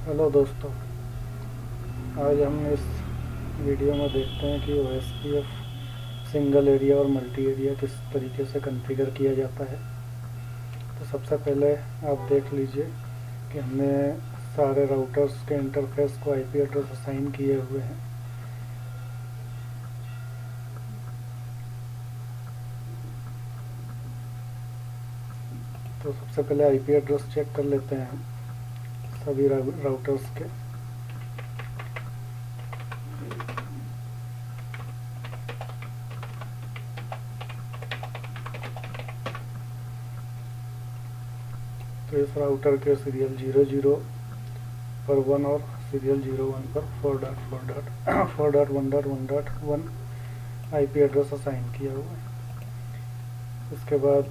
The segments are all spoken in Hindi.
हेलो दोस्तों, आज हम इस वीडियो में देखते हैं कि OSPF सिंगल एरिया और मल्टी एरिया किस तरीके से कॉन्फ़िगर किया जाता है। तो सबसे पहले आप देख लीजिए कि हमने सारे राउटर्स के इंटरफेस को IP एड्रेस असाइन किए हुए हैं। तो सबसे पहले IP एड्रेस चेक कर लेते हैं हम सभी राउटर्स के। तो इस राउटर के सीरियल 00 पर 1 और सीरियल 01 पर 4.1.1.1 IP एड्रेस असाइन किया हुआ है। इसके बाद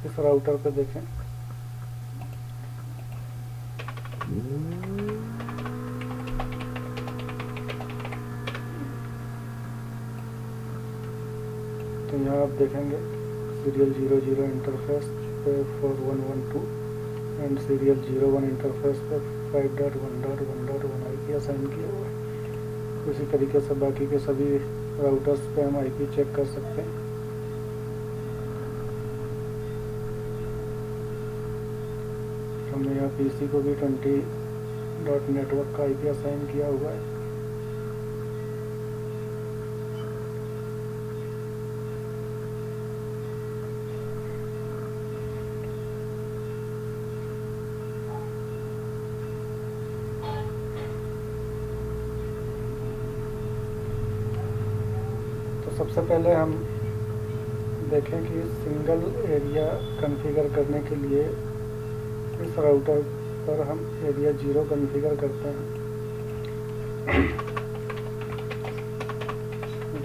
इस राउटर पे देखें, तो यहाँ आप देखेंगे सीरियल 00 इंटरफेस पे 4112 एंड सीरियल 01 इंटरफेस पे 5.1.1.1 IP असाइन किया हुआ है। इसी तरीके से बाकी के सभी राउटर्स पे हम IP चेक कर सकते हैं। हमने यहाँ PC को भी 20.network का IP असाइन किया हुआ है। तो सबसे पहले हम देखें कि सिंगल एरिया कॉन्फ़िगर करने के लिए इस राउटर पर हम एरिया 0 कॉन्फ़िगर करते हैं।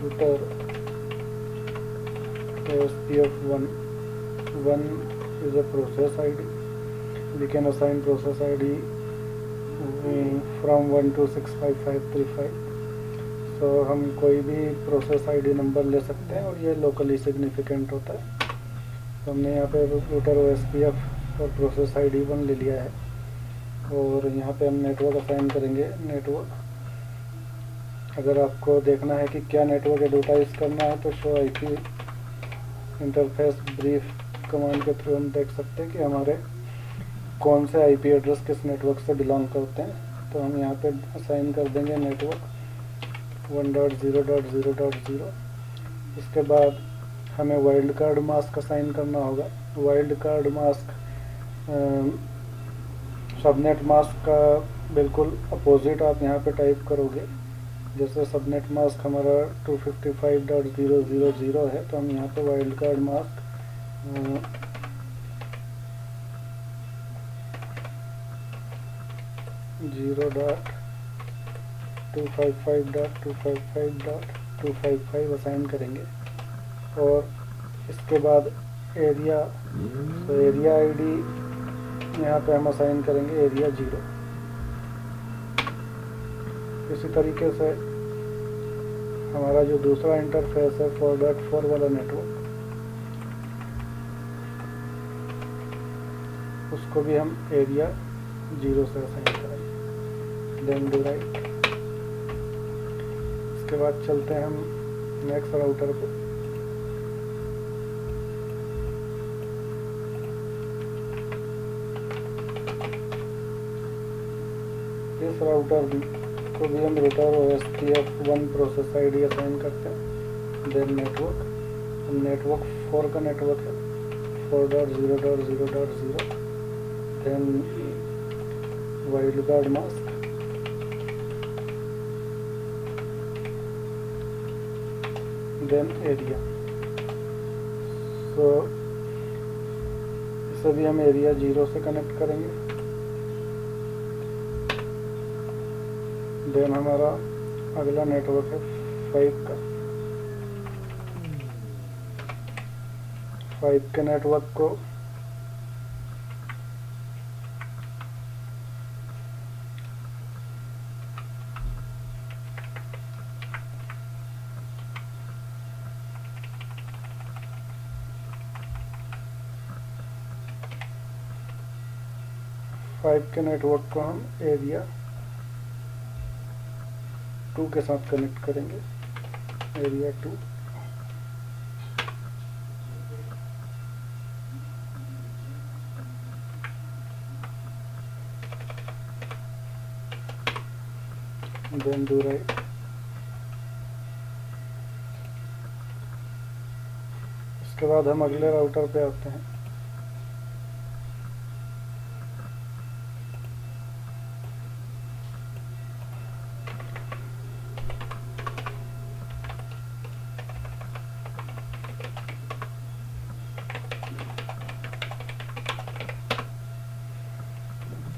Router OSPF1 is a process ID. We can assign process ID from 1 to 65535. तो हम कोई भी प्रोसेस ID नंबर ले सकते हैं और ये लोकली सिग्निफिकेंट होता है। तो हमने यहाँ पे रूटर OSPF और प्रोसेस ID 1 ले लिया है और यहाँ पे हम नेटवर्क असाइन करेंगे। नेटवर्क, अगर आपको देखना है कि क्या नेटवर्क एडवर्टाइज करना है तो show IP interface brief command के थ्रू हम देख सकते हैं कि हमारे कौन से IP एड्रेस किस नेटवर्क से बिलोंग करते हैं। तो हम यहाँ पे असाइन कर देंगे नेटवर्क 1.0.0.0। इसके बाद हमें वाइल्ड कार्ड मास्क असाइन करना होगा। Wild card mask subnet mask का बिल्कुल अपोजिट आप यहाँ पे टाइप करोगे। जैसे सबनेट मास्क हमारा 255.0.0.0 है, तो हम यहाँ पे वाइल्ड कार्ड मास्क 0.255.255.255 असाइन करेंगे। और इसके बाद एरिया, तो एरिया ID यहाँ पे हम असाइन करेंगे एरिया 0। इसी तरीके से हमारा जो दूसरा इंटरफेस है 4.4 वाला नेटवर्क, उसको भी हम एरिया 0 से असाइन करेंगे। Then do write. इसके बाद चलते हैं हम नेक्स्ट राउटर पे। इस राउटर को भी हम router OSPF1 process ID assign करते हैं। देन नेटवर्क 4 का नेटवर्क है 4.0.0.0। Then wildcard mask, then area. So इसे भी हम एरिया 0 से कनेक्ट करेंगे। देन हमारा अगला नेटवर्क है 5 का। 5 के नेटवर्क को 5 के नेटवर्क को हम एरिया 2 के साथ कनेक्ट करेंगे, एरिया 2। Then do write. इसके बाद हम अगले राउटर पे आते हैं।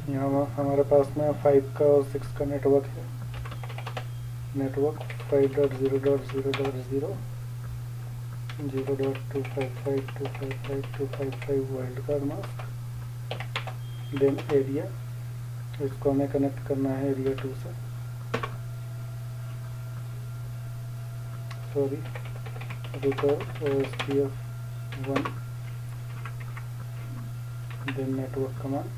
यहाँ हमारे पास में 5 का और 6 का नेटवर्क है। Network 5.0.0.0 0.255.255.255 wildcard mask. Then area, इसको हमें कनेक्ट करना है एरिया 2 से, sorry router OSPF 1। Then network command.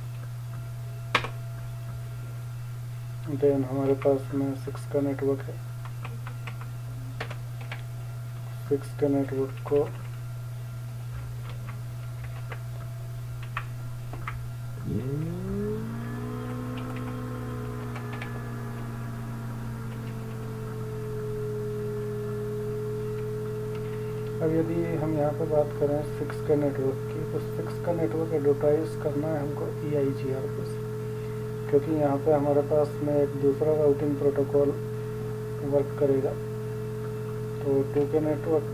देन हमारे पास में 6 का नेटवर्क है। 6 के नेटवर्क को अब यदि हम यहाँ पे बात करें 6 के नेटवर्क की, तो 6 का नेटवर्क एडवर्टाइज करना है हमको EIGRP से, क्योंकि यहाँ पे हमारे पास में एक दूसरा राउटिंग प्रोटोकॉल वर्क करेगा। तो 2 के नेटवर्क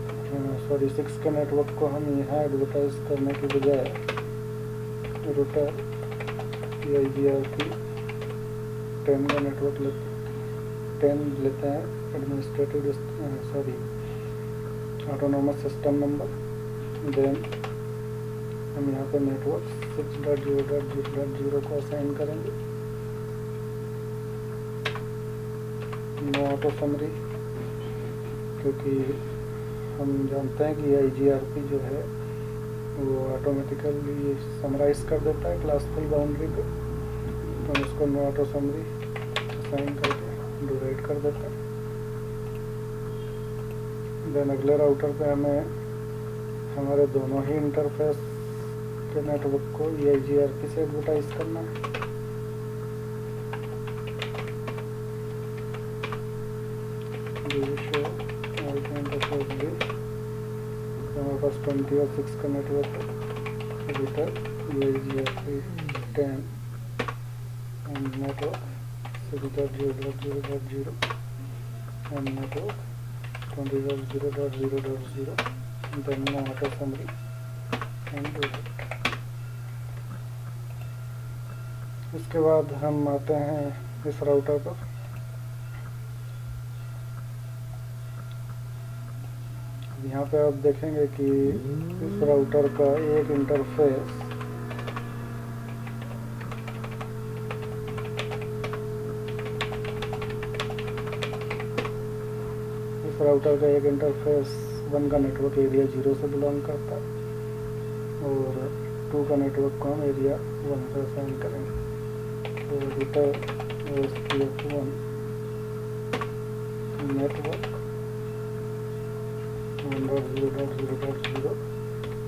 सॉरी 6 के नेटवर्क को हम यहाँ एडवर्टाइज करने की बजाय रूटर EIGRP 10 का नेटवर्क लेते हैं, administrative sorry autonomous system number. Then हम यहाँ पे नेटवर्क 6.0.0.0 को असाइन करेंगे। नो ऑटो समरी, क्योंकि हम जानते हैं कि IGRP जो है वो ऑटोमेटिकली समराइज कर देता है क्लासफुल बाउंड्री पे, तो हम इसको नो ऑटो समरी असाइन करके डिवाइड कर देते हैं। देन अगले राउटर पे हमें हमारे दोनों ही इंटरफेस के नेटवर्क को EIGRP से एडवर्टाइज करना है। हमारे पास 20 और 6 का नेटवर्क है। Router EIGRP 10 and network 6.0.0.0 and network 20.0.0.0 then no auto summary and route। इसके बाद हम आते हैं इस राउटर पर। यहाँ पे आप देखेंगे कि इस राउटर का एक इंटरफेस इंटरफेस 1 का नेटवर्क एरिया 0 से बिलोंग करता है, और 2 का नेटवर्क को हम एरिया 1 से असाइन करेंगे। तो router OSPF 1 network 1.0.0.0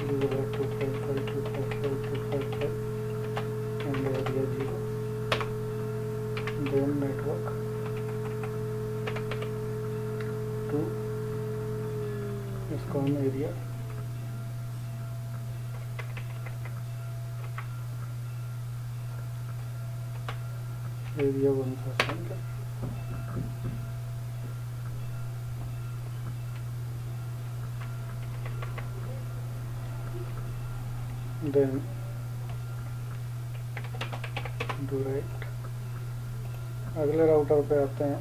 0.255.255.255 and area 0। then network 2, इसको हम एरिया एरिया 1 से असाइन करें। Then do write. अगले राउटर पे आते हैं।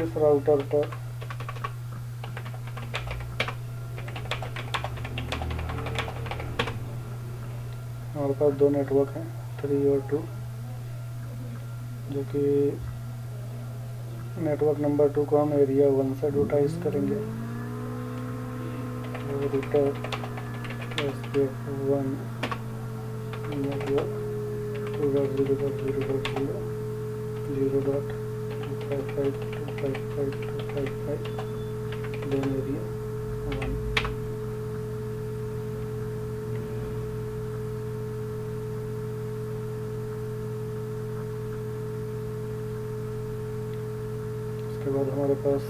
इस राउटर पर हमारे पास 2 नेटवर्क हैं, 3 और 2, जो कि नेटवर्क नंबर 2 को हम एरिया 1 से एडवर्टाइज करेंगे। Router SPF1 network 2.0.0.0 0.255.255.255 then area 1। उसके बाद हमारे पास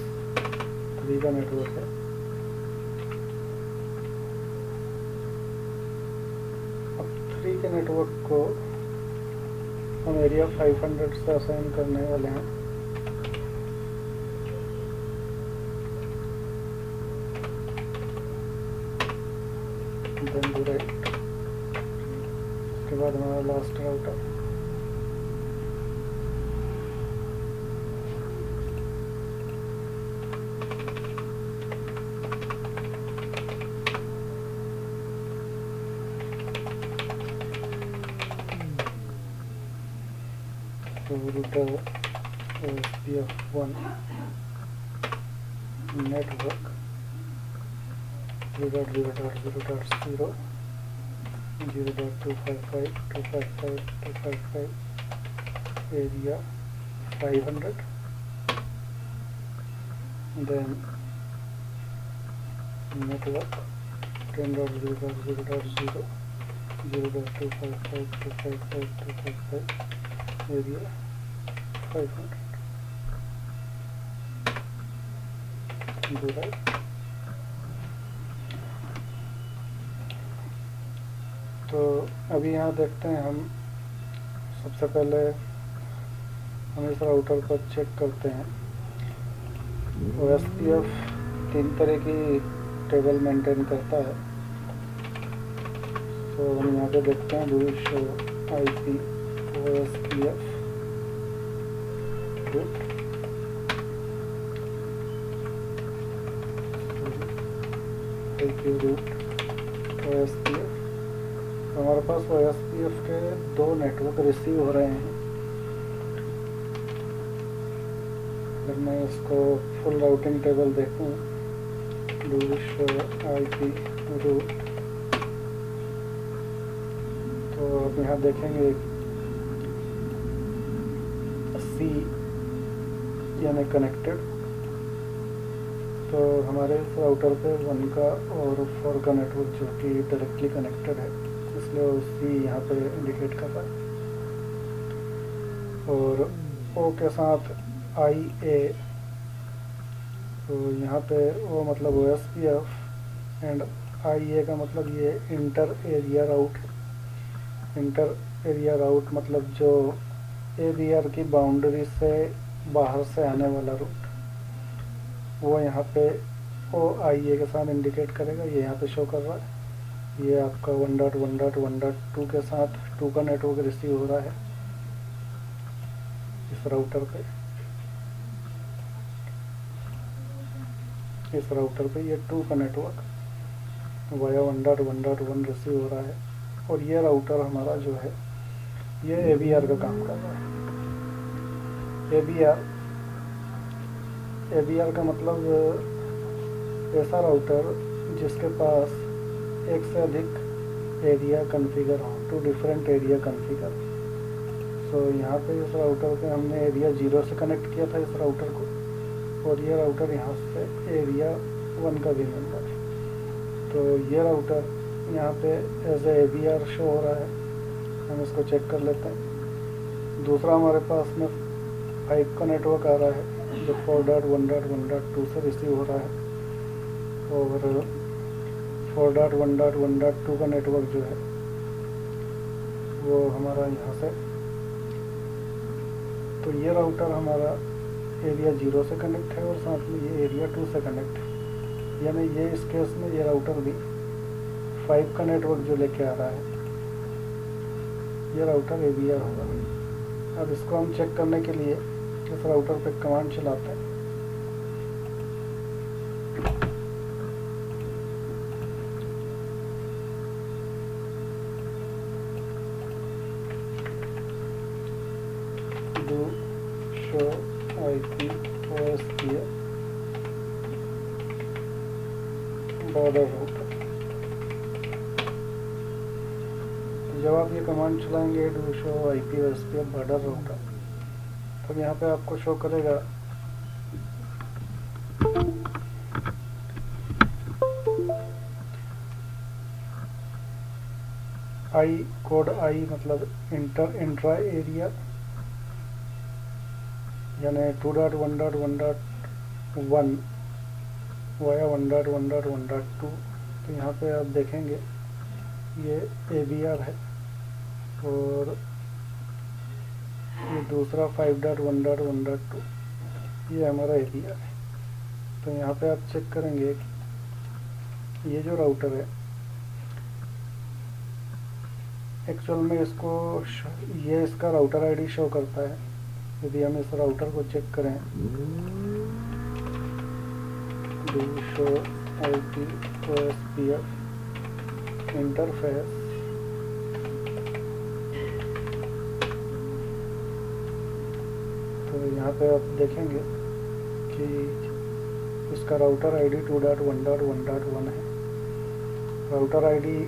3 का नेटवर्क है। अब 3 के नेटवर्क को हम एरिया 500 से असाइन करने वाले हैं। Then do write. उसके बाद हमारा last router router SPF1 network 0.0.0.0 0.255.255.255 area 500 then network 10.0.0.0 0.255.255.255 area 500 do right। तो अभी यहाँ देखते हैं हम सबसे पहले हम इस राउटर पर चेक करते हैं। OSPF 3 तरह की टेबल मेंटेन करता है। तो हम यहाँ पे देखते हैं do show IP OSPF route IP route OSPF। हमारे पास OSPF के 2 नेटवर्क रिसीव हो रहे हैं। अगर मैं इसको फुल राउटिंग टेबल देखूं डू शो IP रूट तो अब यहाँ देखेंगे C यानी कनेक्टेड। तो हमारे इस राउटर पे 1 का और 4 का नेटवर्क जो कि डायरेक्टली कनेक्टेड है इसलिए C यहाँ पे इंडिकेट कर रहा है। और O के साथ IA तो यहाँ पे O मतलब OSPF एंड IA का मतलब ये इंटर एरिया राउट। इंटर एरिया राउट मतलब जो ABR की बाउंड्री से बाहर से आने वाला रूट वो यहाँ पे OIA के साथ इंडिकेट करेगा। ये यहाँ पे शो कर रहा है। ये आपका 1.1.1.2 के साथ 2 का नेटवर्क रिसीव हो रहा है इस राउटर पे। इस राउटर पे ये 2 का नेटवर्क वाया 1.1.1 रिसीव हो रहा है। और ये राउटर हमारा जो है ये ABR का काम कर रहा है। ABR का मतलब ऐसा राउटर जिसके पास एक से अधिक एरिया कॉन्फ़िगर हो, 2 डिफरेंट एरिया कॉन्फ़िगर। सो यहाँ पे इस राउटर पे हमने एरिया 0 से कनेक्ट किया था इस राउटर को और ये राउटर यहाँ से एरिया 1 का भी मेंबर है। तो ये राउटर यहाँ पे एज ए ABR शो हो रहा है। हम इसको चेक कर लेते हैं। दूसरा हमारे पास में 5 का नेटवर्क आ रहा है जो 4.1.1.2 से रिसीव हो रहा है और 4.1.1.2 का नेटवर्क जो है वो हमारा यहाँ से। तो ये राउटर हमारा एरिया 0 से कनेक्ट है और साथ में ये एरिया 2 से कनेक्ट है। यानी ये इस केस में ये राउटर भी 5 का नेटवर्क जो लेके आ रहा है ये राउटर ABR होगा। अब इसको हम चेक करने के लिए इस राउटर पे कमांड चलाते हैं। do show IP border router. जब आप ये कमांड चलाएंगे do show IP OSPF border router, तब यहाँ पे आपको शो करेगा आई कोड आई मतलब इंट्रा एरिया यानी 2.1.1.1 वाया 1.1.1.2। तो यहाँ पे आप देखेंगे ये ABR है और ये दूसरा 5.1.1.2 ये हमारा ABR है। तो यहाँ पे आप चेक करेंगे कि ये जो राउटर है एक्चुअल में ये इसका राउटर आईडी शो करता है। यदि हम इस राउटर को चेक करें do show IP OSPF interface, तो यहाँ पे आप देखेंगे कि इसका राउटर आईडी 2.1.1.1 है। राउटर आईडी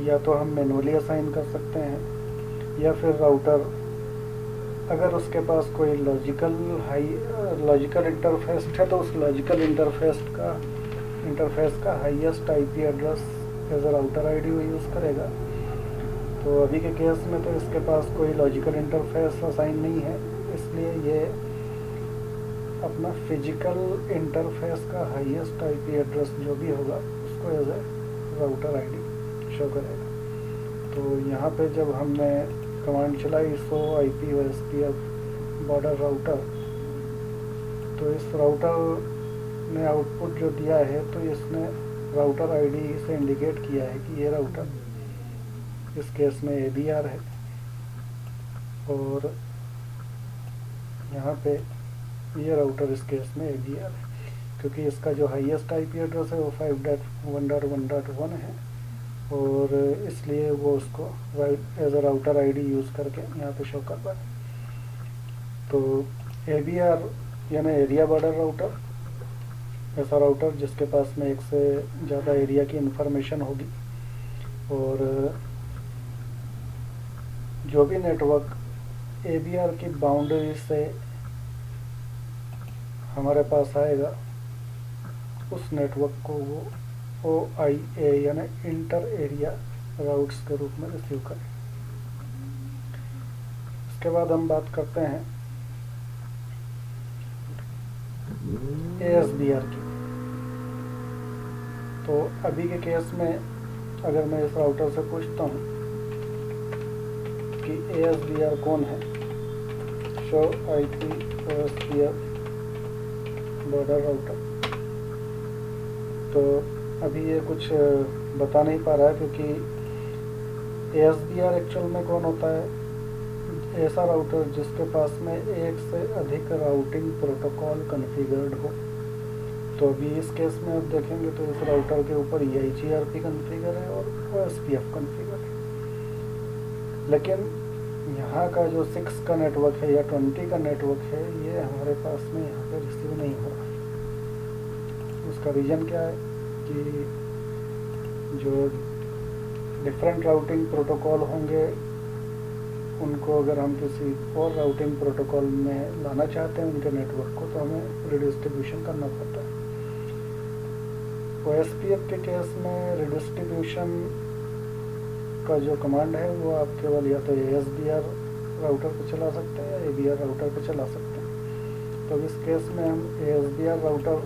या तो हम मैनुअली असाइन कर सकते हैं या फिर राउटर अगर उसके पास कोई लॉजिकल इंटरफेस है तो उस लॉजिकल इंटरफेस का highest IP address as a router ID वो यूज़ करेगा। तो अभी के केस में तो इसके पास कोई लॉजिकल इंटरफेस असाइन नहीं है, इसलिए ये अपना फिजिकल इंटरफेस का हाईएस्ट IP एड्रेस जो भी होगा उसको as a router ID show करेगा। तो यहाँ पे जब हमने कमांड चलाई show IP OSPF border router, तो इस राउटर ने आउटपुट जो दिया है तो इसने राउटर आईडी से इंडिकेट किया है कि ये राउटर इस केस में ABR है और यहाँ पे ये राउटर इस केस में ABR है क्योंकि इसका जो हाईएस्ट IP एड्रेस है वो 5.1.1.1 है और इसलिए वो उसको as a router ID use करके यहाँ पे शो कर रहा है। तो ABR यानी एरिया बॉर्डर राउटर, ऐसा राउटर जिसके पास में एक से ज़्यादा एरिया की इंफॉर्मेशन होगी और जो भी नेटवर्क ABR की बाउंड्री से हमारे पास आएगा उस नेटवर्क को वो OIA यानी इंटर एरिया राउट्स के रूप में रिसीव करें। इसके बाद हम बात करते हैं ASBR की। तो अभी के केस में अगर मैं इस राउटर से पूछता हूँ कि ASBR कौन है, show IP OSPF border router, तो अभी ये कुछ बता नहीं पा रहा है क्योंकि ASBR एक्चुअल में कौन होता है, ऐसा राउटर जिसके पास में एक से अधिक राउटिंग प्रोटोकॉल कॉन्फ़िगर्ड हो। तो अभी इस केस में आप देखेंगे तो इस राउटर के ऊपर EIGRP कॉन्फ़िगर है और OSPF कॉन्फ़िगर है, लेकिन यहाँ का जो 6 का नेटवर्क है या 20 का नेटवर्क है ये हमारे पास में यहाँ पे रिसीव नहीं हो रहा। उसका रीज़न क्या है कि जो डिफरेंट राउटिंग प्रोटोकॉल होंगे उनको अगर हम किसी और राउटिंग प्रोटोकॉल में लाना चाहते हैं उनके नेटवर्क को तो हमें रिडिस्ट्रीब्यूशन करना पड़ता है। OSPF के केस में रिडिस्ट्रीब्यूशन का जो कमांड है वो आप केवल या तो ASBR राउटर पे चला सकते हैं या ABR राउटर पे चला सकते हैं। तो इस केस में हम ASBR राउटर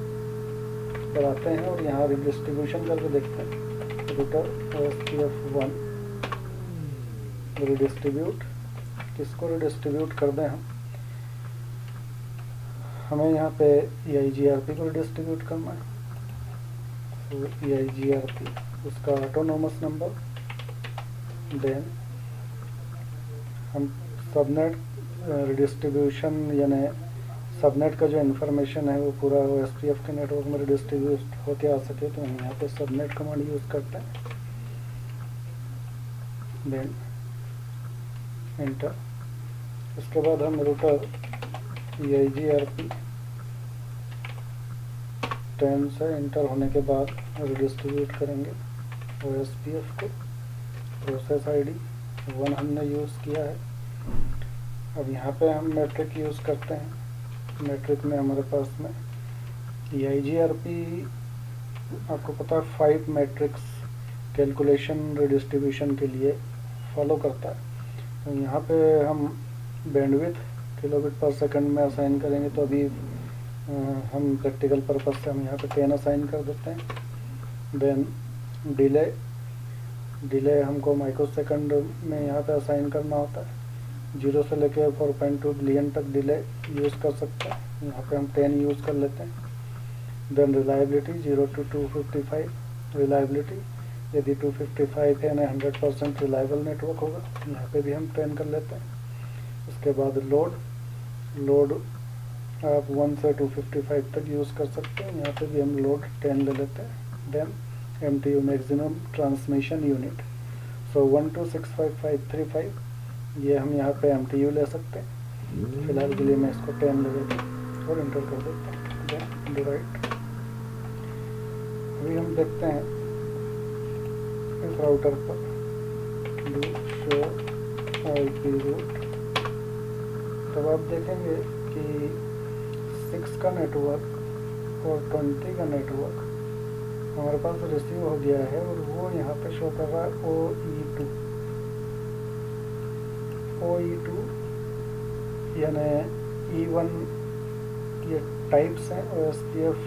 बनाते हैं और यहाँ रिडिस्ट्रीब्यूशन करके देखते हैं रूटर OSPF1 रिडिस्ट्रीब्यूट, किसको रिडिस्ट्रीब्यूट कर दें हमें यहाँ पे EIGRP को रिडिस्ट्रीब्यूट करना है। तो EIGRP उसका ऑटोनोमस नंबर, देन हम सबनेट रिडिस्ट्रीब्यूशन यानी सबनेट का जो इन्फॉर्मेशन है वो पूरा OSPF के नेटवर्क में रिडिस्ट्रीब्यूट होते आ सके तो हम यहाँ पे सबनेट कमांड यूज़ करते हैं, देन इंटर। इसके बाद हम रूटर EIGRP 10 से इंटर होने के बाद रिडिस्ट्रीब्यूट करेंगे OSPF को। प्रोसेस आईडी 1 हमने यूज़ किया है। अब यहाँ पे हम मेट्रिक यूज़ करते हैं। मेट्रिक में हमारे पास में EIGRP आपको पता है 5 मैट्रिक्स कैलकुलेशन रिडिस्ट्रीब्यूशन के लिए फॉलो करता है। तो यहाँ पे हम बैंडविड्थ किलोबिट पर सेकंड में असाइन करेंगे, तो अभी हम प्रैक्टिकल पर्पस से हम यहाँ पे 10 असाइन कर देते हैं। देन डिले हमको माइक्रोसेकंड में यहाँ पे असाइन करना होता है। 0 से लेकर 4.2 बिलियन तक डिले यूज़ कर सकते हैं, यहाँ पे हम 10 यूज़ कर लेते हैं। देन रिलायबिलिटी 0 to 255 रिलायबिलिटी, यदि 255 है ना 100% रिलायबल नेटवर्क होगा, यहाँ पे भी हम 10 कर लेते हैं। उसके बाद लोड आप 1 से 255 तक यूज़ कर सकते हैं, यहाँ पे भी हम लोड 10 ले लेते हैं। Then MTU maximum transmission unit, so 1 to 65535 ये हम यहाँ पे MTU ले सकते हैं। फिलहाल के लिए मैं इसको 10 ले लेता हूँ और इंटर कर देता हूँ। देन डिवाइड, अभी हम देखते हैं इस राउटर पर डू शो IP रूट। तब आप देखेंगे कि 6 का नेटवर्क और 20 का नेटवर्क हमारे पास रिसीव हो गया है, और वो यहाँ पे शो कर रहा है OE2 यानी E1 ये टाइप्स हैं OSPF।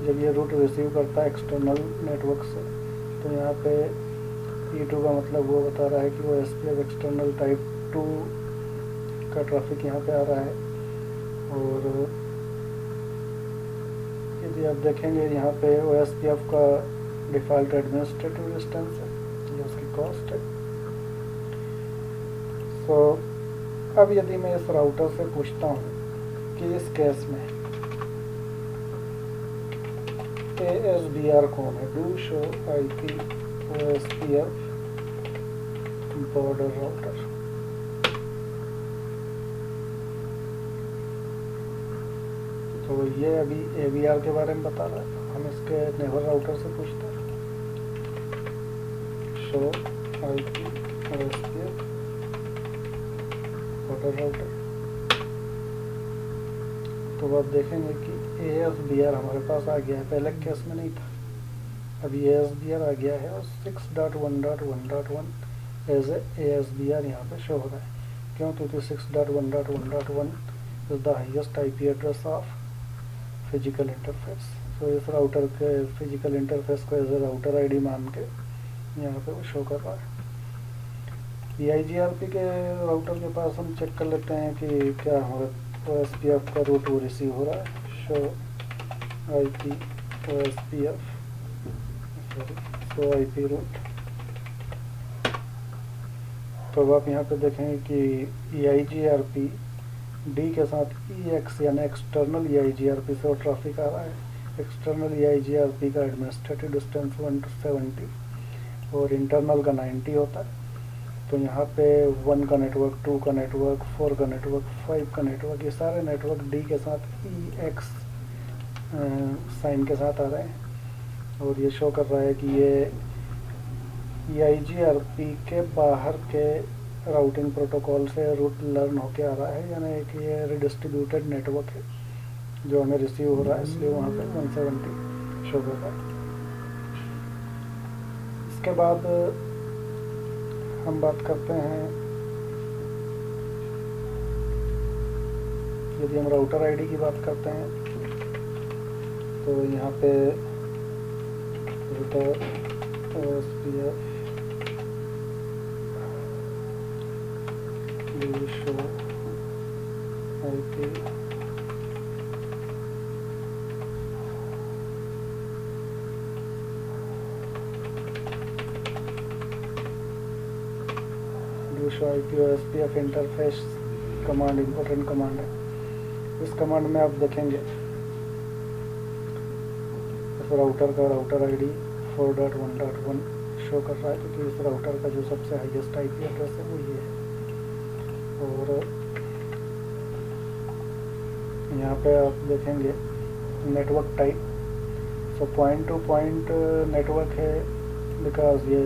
जब ये रूट रिसीव करता है एक्सटर्नल नेटवर्क से, तो यहाँ पे E2 का मतलब वो बता रहा है कि OSPF एक्सटर्नल टाइप 2 का ट्रैफिक यहाँ पे आ रहा है। और यदि आप देखेंगे यहाँ पे OSPF का डिफ़ॉल्ट एडमिनिस्ट्रेटिव डिस्टेंस है, ये उसकी कॉस्ट है। सो अब यदि मैं इस राउटर से पूछता हूँ कि इस केस में ASBR कौन है, do show IP OSPF border router, तो ये अभी ABR के बारे में बता रहा है। हम इसके नेबर राउटर से पूछते हैं show IP OSPF border router, तो आप देखेंगे कि ASBR हमारे पास आ गया है, पहले केस में नहीं था, अभी ASBR आ गया है और 6.1.1.1 एज ए ASBR यहाँ पे शो हो रहा है। क्यों? क्योंकि 6.1.1.1 is the highest IP address of physical interface. तो इस राउटर के फिजिकल इंटरफेस को एज ए राउटर ID मान के यहाँ पे वो शो कर रहा है। EIGRP के राउटर के पास हम चेक कर लेते हैं कि क्या हमारे OSPF का रूट वो रिसीव हो रहा है। Show IP OSPF show IP route, तो अब आप यहाँ पे देखेंगे कि EIGRP D के साथ EX यानी एक्सटर्नल EIGRP से वो ट्रैफिक आ रहा है। एक्सटर्नल EIGRP का एडमिनिस्ट्रेटिव डिस्टेंस 1 to 70 और इंटरनल का 90 होता है। तो यहाँ पे 1 का नेटवर्क, 2 का नेटवर्क, 4 का नेटवर्क, 5 का नेटवर्क, ये सारे नेटवर्क D के साथ EX साइन के साथ आ रहे हैं, और ये शो कर रहा है कि ये EIGRP के बाहर के राउटिंग प्रोटोकॉल से रूट लर्न होके आ रहा है, यानी कि ये रिडिस्ट्रीब्यूटेड नेटवर्क है जो हमें रिसीव हो रहा है, इसलिए वहाँ पे 170 शो कर रहा है। इसके बाद हम बात करते हैं, यदि हम राउटर ID की बात करते हैं तो यहाँ पे router OSPF show IP show IP OSPF interface command important command है। इस कमांड में आप देखेंगे इस राउटर का राउटर ID 4.1.1 शो कर रहा है, क्योंकि इस राउटर का जो सबसे हाईएस्ट IP एड्रेस है वो ये है। और यहाँ पे आप देखेंगे नेटवर्क टाइप तो पॉइंट टू पॉइंट नेटवर्क है बिकॉज ये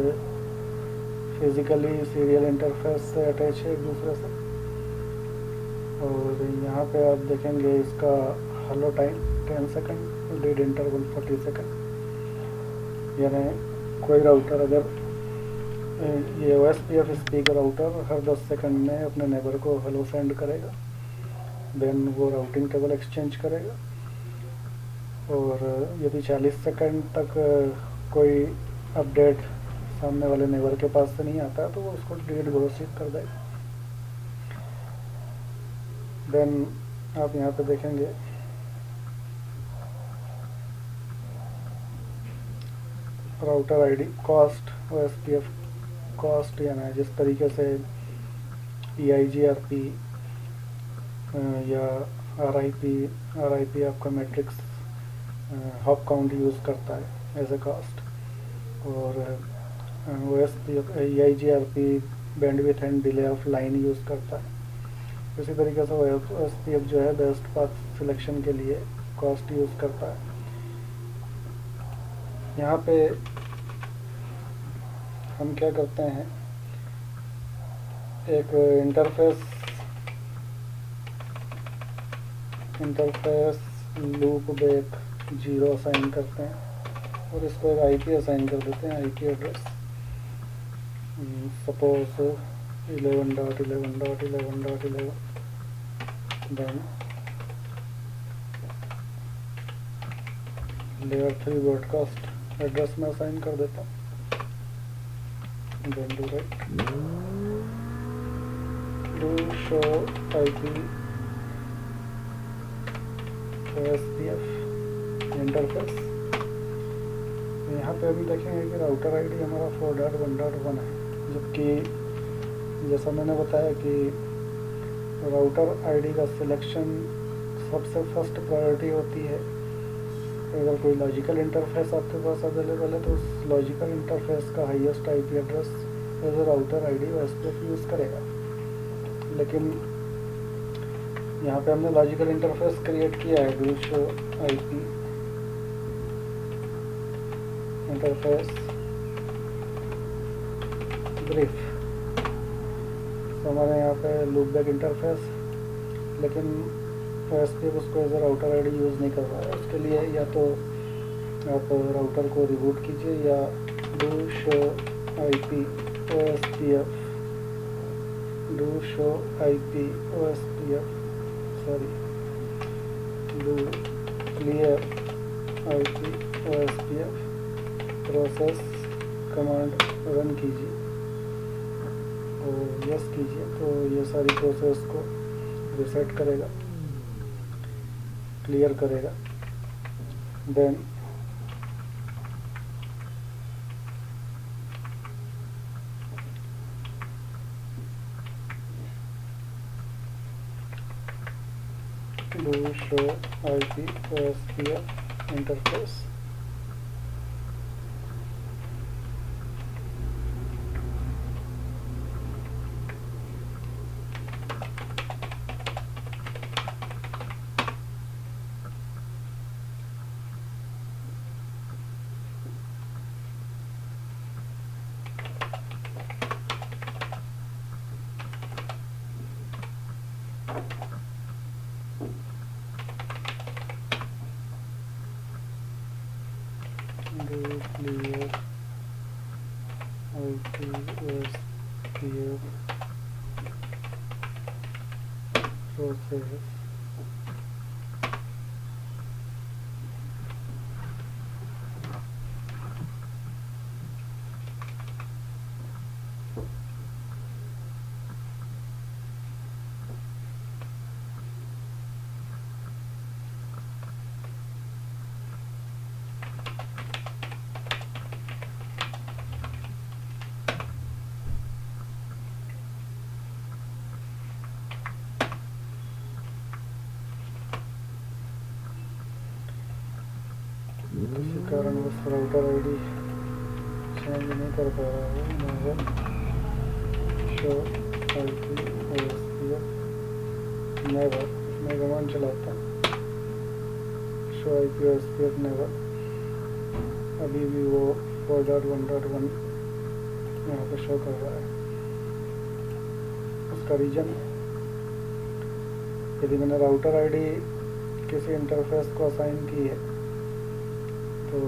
फिज़िकली सीरियल इंटरफेस से अटैच है एक दूसरे से। और यहाँ पे आप देखेंगे इसका hello time 10 second, lead interval 40 second. यानी कोई राउटर अगर ये OSPF स्पीकर राउटर हर 10 सेकंड में अपने नेबर को हेलो सेंड करेगा, देन वो राउटिंग टेबल एक्सचेंज करेगा। और यदि 40 सेकंड तक कोई अपडेट सामने वाले नेबर के पास से नहीं आता तो वो उसको डिलीट घोषित कर देगा। देन आप यहाँ पे देखेंगे router ID cost OSPF cost, यानी जिस तरीके से EIGRP या RIP आपका मैट्रिक्स हॉप काउंट यूज़ करता है एज ए कॉस्ट, और OSPF EIGRP bandwidth and delay of line use करता है। इसी तरीके से OSPF जो है बेस्ट पाथ सिलेक्शन के लिए कॉस्ट यूज़ करता है। यहाँ पे हम क्या करते हैं, एक इंटरफेस लूप बैक 0 असाइन करते हैं और इसको एक IP असाइन कर देते हैं, IP address suppose 11.11.11.11। Then layer 3 broadcast address में असाइन कर देता हूँ। Then do write do show IP OSPF interface. यहाँ पे अभी देखेंगे कि राउटर आईडी हमारा 4.1.1 है, जबकि जैसा मैंने बताया कि राउटर आईडी का सिलेक्शन सबसे फर्स्ट प्रायोरिटी होती है। अगर कोई लॉजिकल इंटरफेस आपके पास अवेलेबल है तो उस लॉजिकल इंटरफेस का highest IP address as a router ID OSPF use करेगा। लेकिन यहाँ पे हमने लॉजिकल इंटरफेस क्रिएट किया है, do show IP interface brief. तो हमारे यहाँ पे लूप बैक इंटरफेस, लेकिन OSPF उसको as a router ID use नहीं कर रहा है। उसके लिए या तो आप राउटर को रिबूट कीजिए या do show IP OSPF do show IP OSPF do clear IP OSPF process command run कीजिए और यस कीजिए, तो ये सारी प्रोसेस को रिसेट करेगा, क्लियर करेगा। Then do show IP OSPF interface. do clear IP OSPF process किसी कारणवश राउटर आईडी चेंज नहीं कर पा रहा है। Never show IP OSPF never, मैं कमांड चलाता हूँ शो IP OSPF नेवर। अभी भी वो 4.1.1 यहाँ पे शो कर रहा है। उसका रीजन, यदि मैंने राउटर आईडी किसी इंटरफेस को असाइन की है तो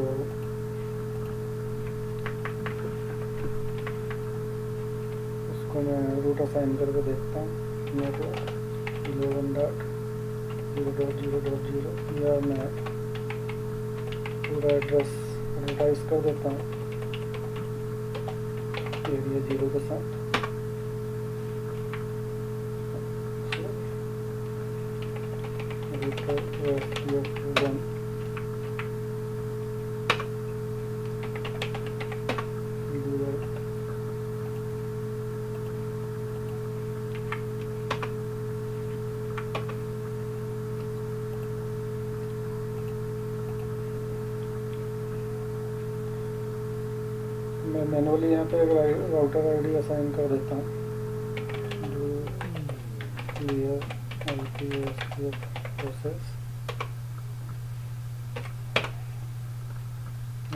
उसको मैं रूट असाइन करके देखता हूँ। नेटवर्क 11.0.0.0 या मैं पूरा एड्रेस एडवर्टाइज कर देता हूँ एरिया 0 के साथ। मैं मैनुअली यहाँ पे राउटर आईडी असाइन कर देता हूँ। क्लियर IPSPF प्रोसेस,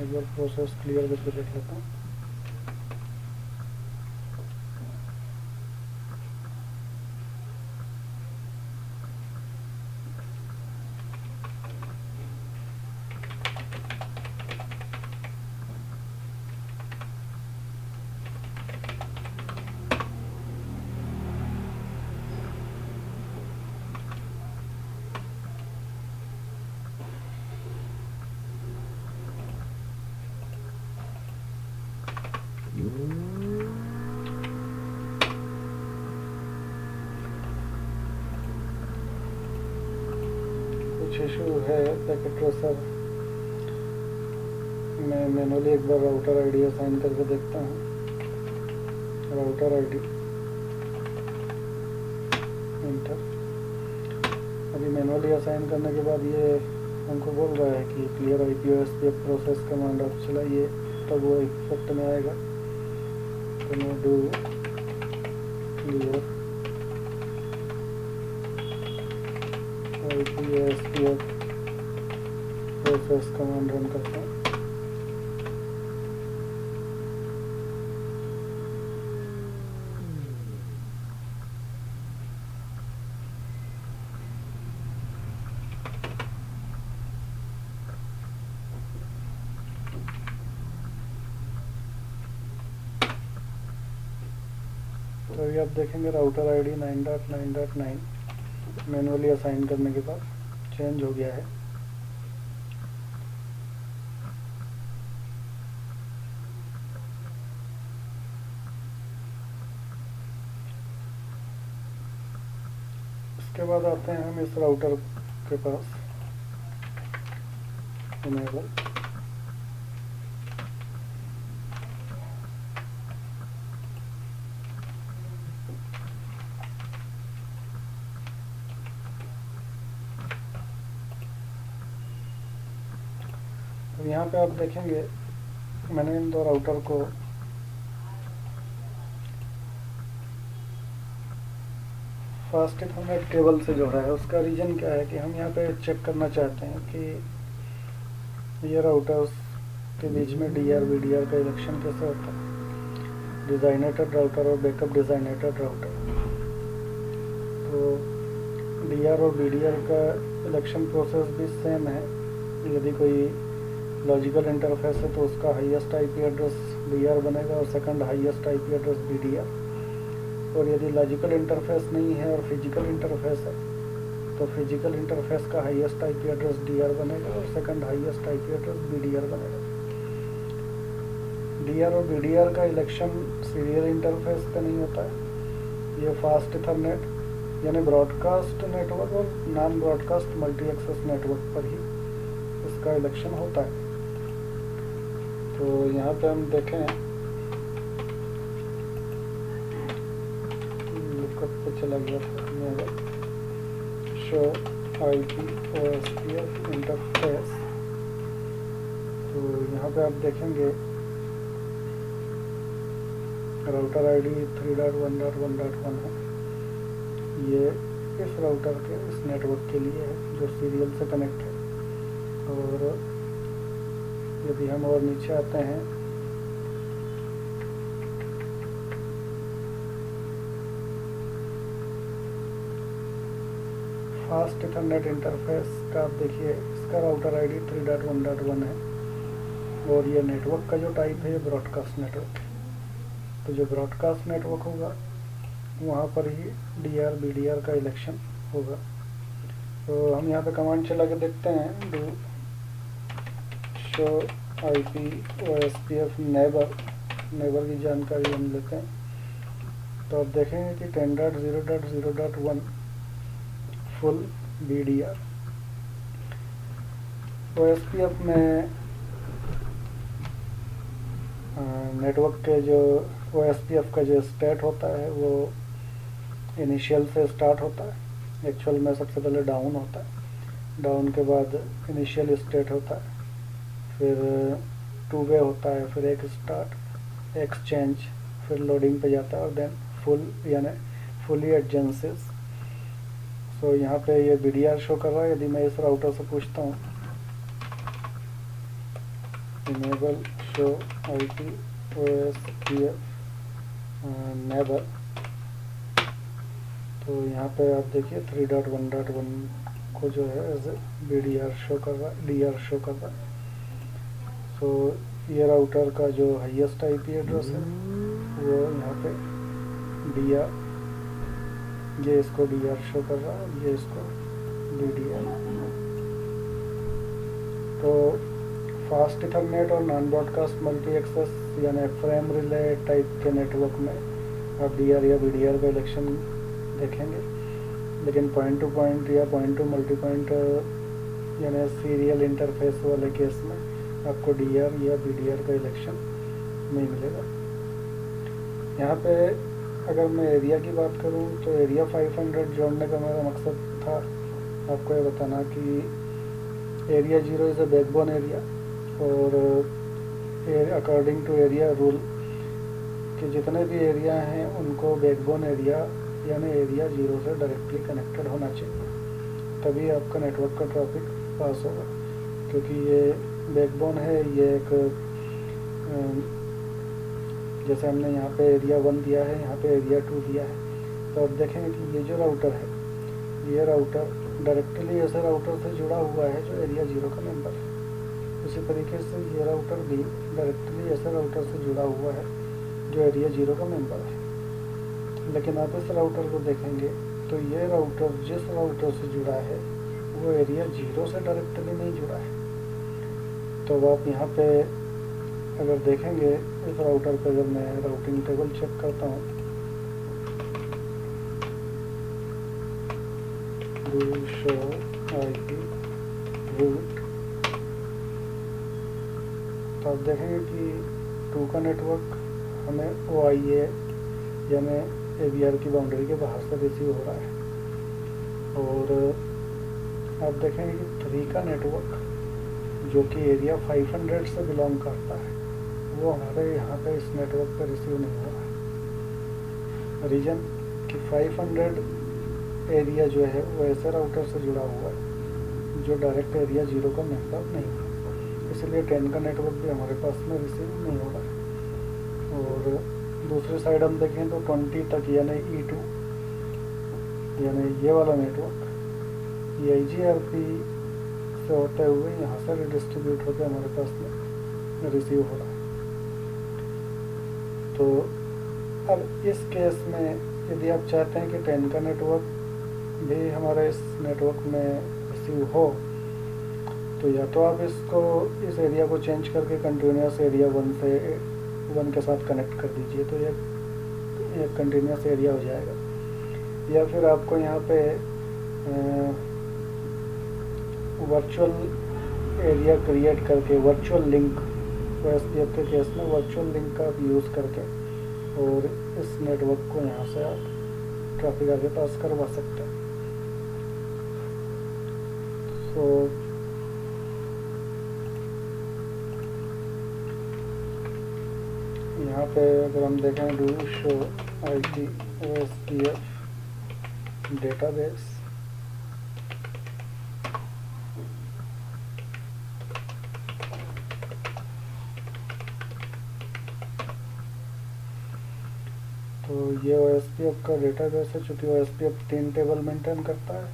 एक बार प्रोसेस क्लियर करके देख लेता हूँ। कुछ इशू है पैकेट ट्रेसर। मैं मैनुअली एक बार राउटर आईडी असाइन करके देखता हूँ। राउटर आईडी इंटर, अभी मैनुअली असाइन करने के बाद ये हमको बोल रहा है कि क्लियर IPSPF प्रोसेस कमांड आप चलाइए, तब वो इफेक्ट में आएगा। तो मैं do clear IPSPF process command run करता हूँ। तो अभी आप देखेंगे राउटर आईडी 9.9.9 मैनुअली असाइन करने के बाद चेंज हो गया है। इसके बाद आते हैं हम इस राउटर के पास, इनेबल। तो यहाँ पे आप देखेंगे मैंने इन दो राउटर को फास्ट इथरनेट केबल से जोड़ा है। उसका रीज़न क्या है कि हम यहाँ पे चेक करना चाहते हैं कि ये राउटर्स के बीच में DR VDR का इलेक्शन कैसे होता है, डिज़ाइनेटेड राउटर और बैकअप डिज़ाइनेटेड राउटर। तो DR और VDR का इलेक्शन प्रोसेस भी सेम है। यदि कोई लॉजिकल इंटरफेस है तो उसका हाईएस्ट IP एड्रेस DR बनेगा और second highest IP address VDR। और यदि लॉजिकल इंटरफेस नहीं है और फिजिकल इंटरफेस है तो फिजिकल इंटरफेस का हाईएस्ट IP एड्रेस DR बनेगा और second highest IP address VDR बनेगा। DR और VDR का इलेक्शन सीरियल इंटरफेस पे नहीं होता है। ये फास्ट इथरनेट यानी ब्रॉडकास्ट नेटवर्क और non broadcast multi access network पर ही इसका इलेक्शन होता है। तो यहाँ पे हम देखें, लुकअप पे चला गया था, शो IPOSPF इंटरफेस। तो यहाँ पे आप देखेंगे राउटर आईडी 3.1.1.1 है। ये इस राउटर के इस नेटवर्क के लिए है जो सीरियल से कनेक्ट है। और यदि हम और नीचे आते हैं फास्ट इथरनेट इंटरफेस का, आप देखिए इसका राउटर आईडी 3.1.1 है और ये नेटवर्क का जो टाइप है ये ब्रॉडकास्ट नेटवर्क है। तो जो ब्रॉडकास्ट नेटवर्क होगा वहाँ पर ही DR BDR का इलेक्शन होगा। तो हम यहाँ पे कमांड चला के देखते हैं, do show IP OSPF neighbour की जानकारी हम लेते हैं। तो आप देखेंगे कि 10.0.0.1 फुल BDR। OSPF में नेटवर्क के जो OSPF का जो स्टेट होता है वो इनिशियल से स्टार्ट होता है। एक्चुअल में सबसे पहले डाउन होता है, डाउन के बाद इनिशियल स्टेट होता है, फिर 2 वे होता है, फिर एक स्टार्ट, एक्सचेंज, फिर लोडिंग पे जाता है और देन फुल यानी फुली एडजेंसिस। सो यहाँ पे ये BDR शो कर रहा है। यदि मैं इस राउटर से पूछता हूँ enable show IP OSPF neighbour, तो यहाँ पे आप देखिए 3.1.1 को जो है एज BDR शो कर रहा है, DR शो कर रहा है। सो ये राउटर का जो हाईएस्ट IP एड्रेस है वो यहाँ पे DR, ये इसको DR शो कर रहा है, ये इसको BDR। तो फास्ट इथरनेट और नॉन ब्रॉडकास्ट मल्टी एक्सेस यानी फ्रेम रिले टाइप के नेटवर्क में आप DR या BDR का इलेक्शन देखेंगे, लेकिन पॉइंट टू पॉइंट या पॉइंट टू मल्टी पॉइंट यानी सीरियल इंटरफेस वाले केस में आपको DR या BDR का इलेक्शन नहीं मिलेगा। यहाँ पे अगर मैं एरिया की बात करूँ तो एरिया 500 जोड़ने का मेरा मकसद था आपको ये बताना कि area 0 is a backbone area, और अकॉर्डिंग टू एरिया रूल कि जितने भी एरिया हैं उनको बैकबोन एरिया यानी एरिया 0 से डायरेक्टली कनेक्टेड होना चाहिए, तभी आपका नेटवर्क का ट्रैफिक पास होगा। क्योंकि ये बैकबोन है, ये एक जैसे हमने यहाँ पे एरिया 1 दिया है, यहाँ पे एरिया 2 दिया है। तो आप देखेंगे कि ये जो राउटर है, ये राउटर डायरेक्टली ऐसे राउटर से जुड़ा हुआ है जो एरिया 0 का मेंबर है। इसी तरीके से ये राउटर भी डायरेक्टली ऐसे राउटर से जुड़ा हुआ है जो एरिया 0 का मेंबर है। लेकिन आप इस राउटर को देखेंगे तो ये राउटर जिस राउटर से जुड़ा है वो एरिया 0 से डायरेक्टली नहीं जुड़ा है। तो आप यहाँ पे अगर देखेंगे इस राउटर पे, अगर मैं राउटिंग टेबल चेक करता हूँ, शो IP रूट, तो आप देखेंगे कि 2 का नेटवर्क हमें OIA यानी ABR की बाउंड्री के बाहर से रिसीव हो रहा है, और आप देखेंगे कि 3 का नेटवर्क जो कि एरिया 500 से बिलोंग करता है वो हमारे यहाँ पे इस नेटवर्क पर रिसीव नहीं हो रहा है। रीजन कि 500 एरिया जो है वो ऐसे राउटर से जुड़ा हुआ है जो डायरेक्ट एरिया 0 का मेंबर नहीं है, इसलिए 10 का नेटवर्क भी हमारे पास में रिसीव नहीं हो रहा है। और दूसरी साइड हम देखें तो 20 तक यानी E2 यानी ये वाला नेटवर्क ये IGRP से होते हुए यहाँ से रिडिस्ट्रीब्यूट होकर हमारे पास में रिसीव हो रहा है। तो अब इस केस में यदि आप चाहते हैं कि 10 का नेटवर्क भी हमारे इस नेटवर्क में रिसीव हो, तो या तो आप इसको इस एरिया को चेंज करके कंटिन्यूस एरिया 1 के साथ कनेक्ट कर दीजिए, तो ये कंटिन्यूस एरिया हो जाएगा। या फिर आपको यहाँ पे वर्चुअल एरिया क्रिएट करके वर्चुअल लिंक, OSPF के केस में वर्चुअल लिंक का आप यूज़ करके और इस नेटवर्क को यहाँ से आप ट्रैफिक आगे पास करवा सकते हैं। तो यहाँ पे अगर हम देखें do show IP OSPF database, तो ये OSPF का डेटाबेस है। चूँकि OSPF 3 टेबल मेंटेन करता है,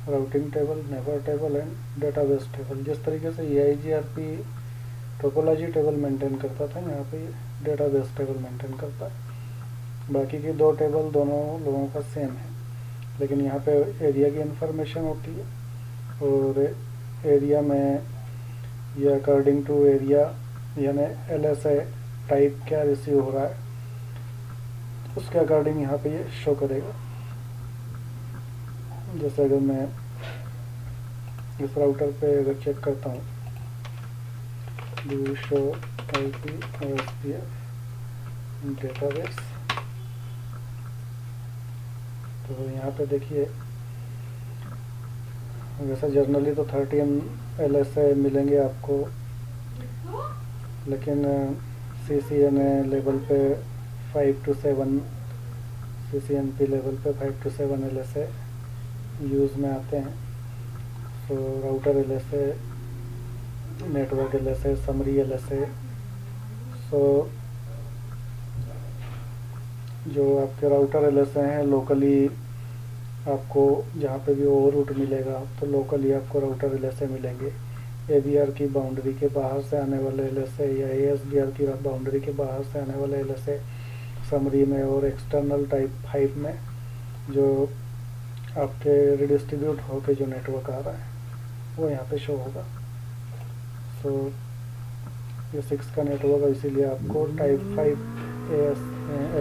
routing table, neighbour table and database table. जिस तरीके से EIGRP टोपोलॉजी टेबल मेंटेन करता था, यहाँ पे डेटाबेस टेबल मेंटेन करता है। बाकी की 2 टेबल दोनों लोगों का सेम है, लेकिन यहाँ पे एरिया की इंफॉर्मेशन होती है, और एरिया में ये अकॉर्डिंग टू एरिया यानी LSA टाइप क्या रिसीव हो रहा है, उसके अकॉर्डिंग यहाँ पे ये शो करेगा। जैसे अगर मैं इस राउटर पे अगर चेक करता हूँ, do show IP OSPF database, तो यहाँ पे देखिए वैसे जर्नली तो 13 LSA मिलेंगे आपको, लेकिन CCNA लेवल पे 5 to 7, CCNP लेवल पे 5 to 7 LSA यूज़ में आते हैं। तो router LSA, network LSA, summary LSA। सो जो आपके राउटर LSA हैं लोकली आपको जहाँ पे भी ओवर रूट मिलेगा तो लोकली आपको राउटर LSA मिलेंगे। ABR की बाउंड्री के बाहर से आने वाले LSA या ASBR की बाउंड्री के बाहर से आने वाले LSA समरी में और एक्सटर्नल टाइप 5 में जो आपके रिडिस्ट्रीब्यूट होके जो नेटवर्क आ रहा है वो यहाँ पे शो होगा। सो ये 6 का नेटवर्क है, इसीलिए आपको टाइप 5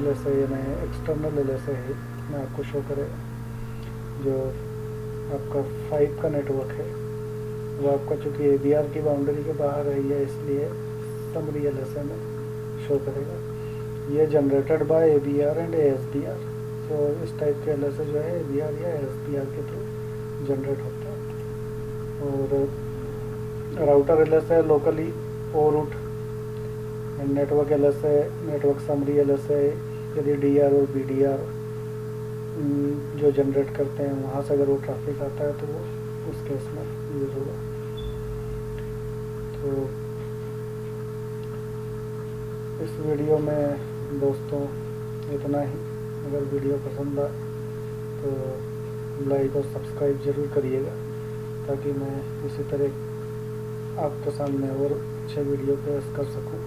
LSA यानी एक्सटर्नल LSA है में आपको शो करेगा। जो आपका 5 का नेटवर्क है वो आपका चूँकि ABR की बाउंड्री के बाहर है, या इसलिए समरी LSA में शो करेगा। ये generated by ABR and ASBR। तो इस टाइप के LSA जो है ABR या ASBR के थ्रू जनरेट होता है। और राउटर LSA लोकली ओ route, network LSA, network summary LSA यदि DR और BDR जो जनरेट करते हैं वहाँ से अगर वो ट्रैफिक आता है तो वो उस केस में यूज़ होगा। तो इस वीडियो में दोस्तों इतना ही। अगर वीडियो पसंद आए तो लाइक और सब्सक्राइब ज़रूर करिएगा, ताकि मैं इसी तरह आपके सामने और अच्छे वीडियो पेश कर सकूं।